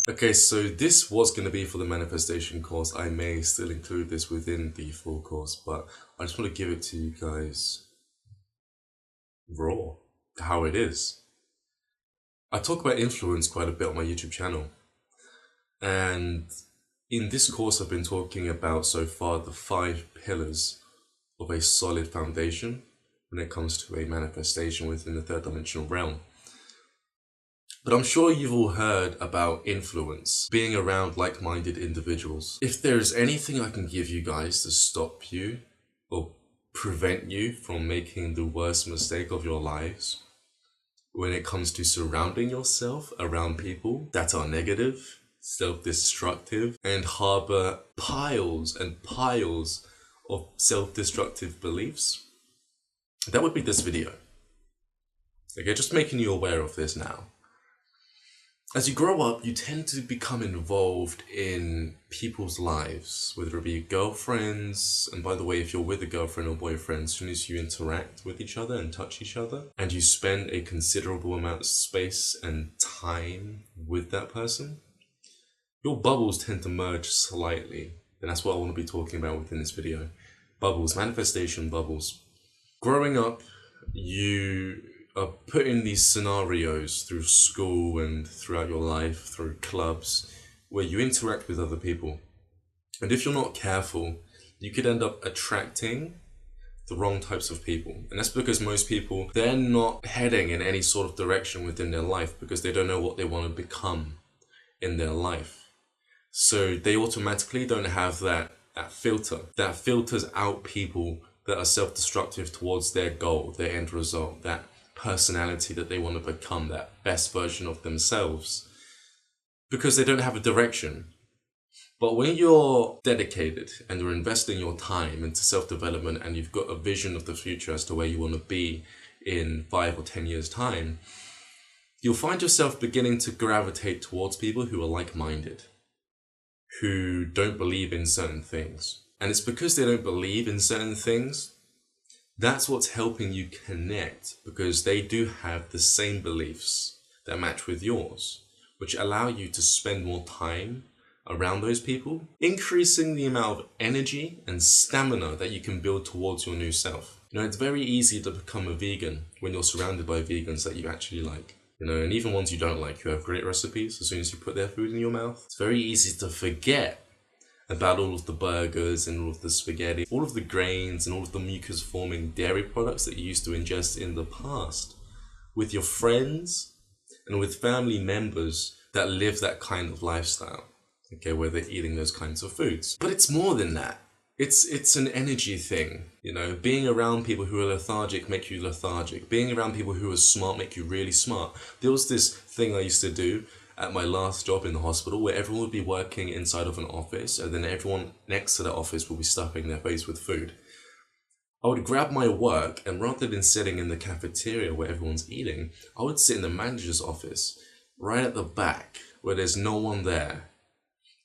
Okay, so this was going to be for the manifestation course. I may still include this within the full course, but I just want to give it to you guys raw, how it is. I talk about influence quite a bit on my YouTube channel, and in this course, I've been talking about so far the 5 pillars of a solid foundation when it comes to a manifestation within the third dimensional realm. But I'm sure you've all heard about influence, being around like minded individuals. If there's anything I can give you guys to stop you or prevent you from making the worst mistake of your lives when it comes to surrounding yourself around people that are negative, self destructive, and harbor piles and piles of self destructive beliefs, that would be this video. Okay, just making you aware of this now. As you grow up, you tend to become involved in people's lives, whether it be girlfriends. And by the way, if you're with a girlfriend or boyfriend, as soon as you interact with each other and touch each other, and you spend a considerable amount of space and time with that person, your bubbles tend to merge slightly. And that's what I want to be talking about within this video. Bubbles, manifestation bubbles. Growing up, you are put in these scenarios through school and throughout your life, through clubs, where you interact with other people. And if you're not careful, you could end up attracting the wrong types of people. And that's because most people, they're not heading in any sort of direction within their life because they don't know what they want to become in their life. So they automatically don't have that filter that filters out people that are self-destructive towards their goal, their end result, that personality that they want to become, that best version of themselves, because they don't have a direction. But when you're dedicated and you're investing your time into self-development and you've got a vision of the future as to where you want to be in 5 or 10 years' time, you'll find yourself beginning to gravitate towards people who are like-minded, who don't believe in certain things. And it's because they don't believe in certain things, that's what's helping you connect, because they do have the same beliefs that match with yours, which allow you to spend more time around those people, increasing the amount of energy and stamina that you can build towards your new self. It's very easy to become a vegan when you're surrounded by vegans that you actually like. And even ones you don't like, who have great recipes. As soon as you put their food in your mouth, it's very easy to forget about all of the burgers and all of the spaghetti, all of the grains and all of the mucus forming dairy products that you used to ingest in the past with your friends and with family members that live that kind of lifestyle, okay, where they're eating those kinds of foods. But it's more than that. It's an energy thing, being around people who are lethargic make you lethargic. Being around people who are smart make you really smart. There was this thing I used to do at my last job in the hospital where everyone would be working inside of an office and then everyone next to the office would be stuffing their face with food. I would grab my work and rather than sitting in the cafeteria where everyone's eating, I would sit in the manager's office right at the back where there's no one there.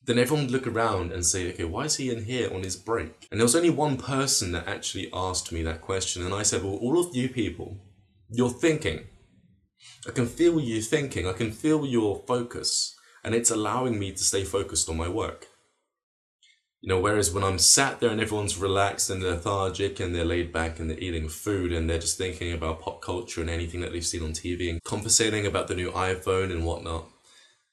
Then everyone would look around and say, okay, why is he in here on his break? And there was only one person that actually asked me that question. And I said, well, all of you people, you're thinking. I can feel you thinking. I can feel your focus. And it's allowing me to stay focused on my work. Whereas when I'm sat there and everyone's relaxed and lethargic and they're laid back and they're eating food and they're just thinking about pop culture and anything that they've seen on TV and conversating about the new iPhone and whatnot,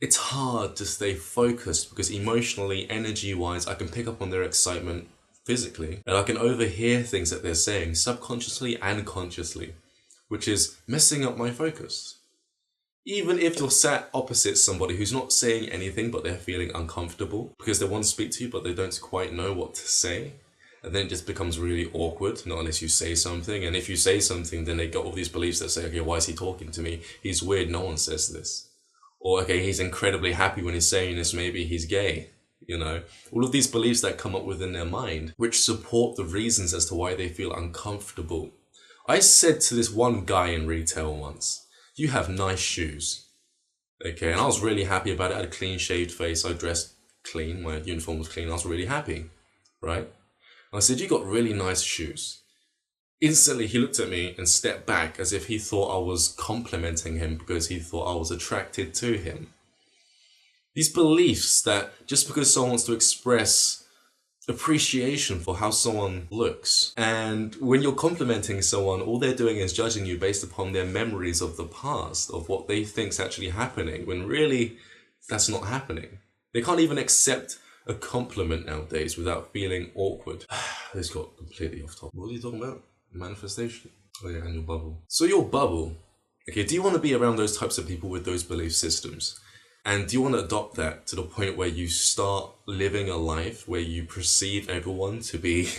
it's hard to stay focused because emotionally, energy-wise, I can pick up on their excitement physically and I can overhear things that they're saying subconsciously and consciously, which is messing up my focus. Even if you're sat opposite somebody who's not saying anything but they're feeling uncomfortable because they want to speak to you but they don't quite know what to say, and then it just becomes really awkward, not unless you say something. And if you say something, then they got all these beliefs that say, okay, why is he talking to me? He's weird, no one says this. Or, okay, he's incredibly happy when he's saying this, maybe he's gay. All of these beliefs that come up within their mind, which support the reasons as to why they feel uncomfortable. I said to this one guy in retail once, you have nice shoes. Okay, and I was really happy about it. I had a clean shaved face. I dressed clean. My uniform was clean. I was really happy, right? I said, you got really nice shoes. Instantly, he looked at me and stepped back as if he thought I was complimenting him because he thought I was attracted to him. These beliefs that just because someone wants to express appreciation for how someone looks, and when you're complimenting someone, all they're doing is judging you based upon their memories of the past, of what they think's actually happening, when really that's not happening. They can't even accept a compliment nowadays without feeling awkward. This got completely off topic. What are you talking about? Manifestation? Oh yeah, and your bubble. So your bubble. Okay, do you want to be around those types of people with those belief systems? And do you want to adopt that to the point where you start living a life where you perceive everyone to be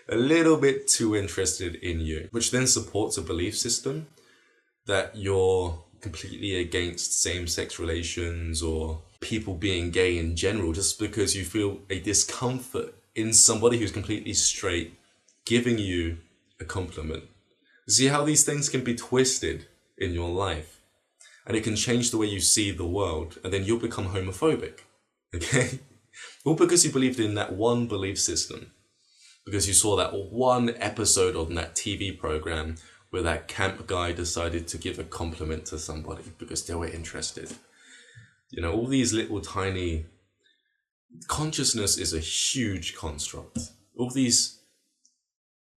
a little bit too interested in you, which then supports a belief system that you're completely against same-sex relations or people being gay in general, just because you feel a discomfort in somebody who's completely straight giving you a compliment? See how these things can be twisted in your life, and it can change the way you see the world, and then you'll become homophobic, okay? All because you believed in that one belief system, because you saw that one episode on that TV program where that camp guy decided to give a compliment to somebody because they were interested. You know, all these little tiny... Consciousness is a huge construct. All these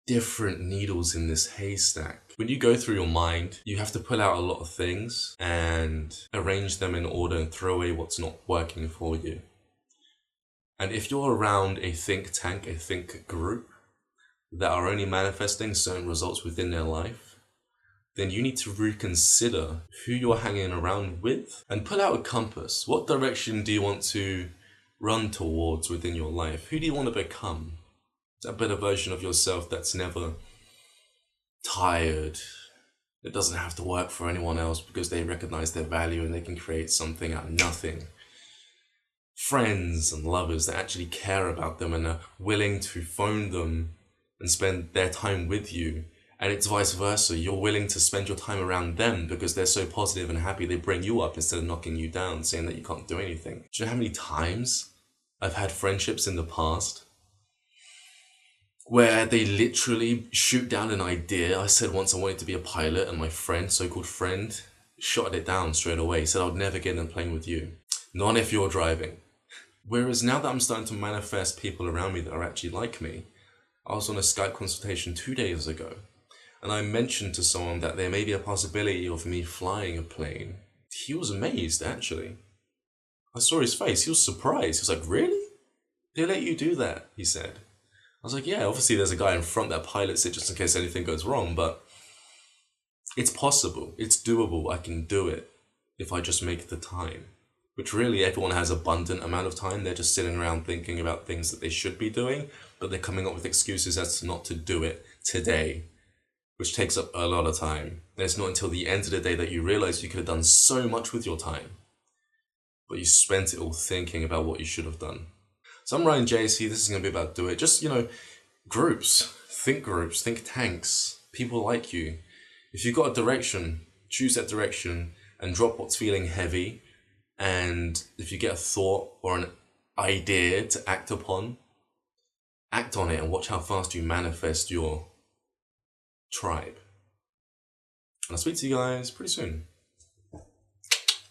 different needles in this haystack. When you go through your mind, you have to pull out a lot of things and arrange them in order and throw away what's not working for you. And if you're around a think tank, a think group that are only manifesting certain results within their life, then you need to reconsider who you're hanging around with and pull out a compass. What direction do you want to run towards within your life? Who do you want to become? A better version of yourself that's never tired. It doesn't have to work for anyone else because they recognize their value and they can create something out of nothing. Friends and lovers that actually care about them and are willing to phone them and spend their time with you. And it's vice versa. You're willing to spend your time around them because they're so positive and happy. They bring you up instead of knocking you down, saying that you can't do anything. Do you know how many times I've had friendships in the past where they literally shoot down an idea? I said once I wanted to be a pilot, and my friend, so-called friend, shot it down straight away. He said, I'll never get in a plane with you. Not if you're driving. Whereas now that I'm starting to manifest people around me that are actually like me, I was on a Skype consultation 2 days ago, and I mentioned to someone that there may be a possibility of me flying a plane. He was amazed, actually. I saw his face. He was surprised. He was like, really? They let you do that, he said. I was like, yeah, obviously there's a guy in front that pilots it just in case anything goes wrong, but it's possible. It's doable. I can do it if I just make the time. Which really everyone has abundant amount of time. They're just sitting around thinking about things that they should be doing, but they're coming up with excuses as to not to do it today, which takes up a lot of time. And it's not until the end of the day that you realize you could have done so much with your time, but you spent it all thinking about what you should have done. So I'm Ryan JC. This is going to be about Do It. Just, groups, think tanks, people like you. If you've got a direction, choose that direction and drop what's feeling heavy. And if you get a thought or an idea to act upon, act on it and watch how fast you manifest your tribe. And I'll speak to you guys pretty soon.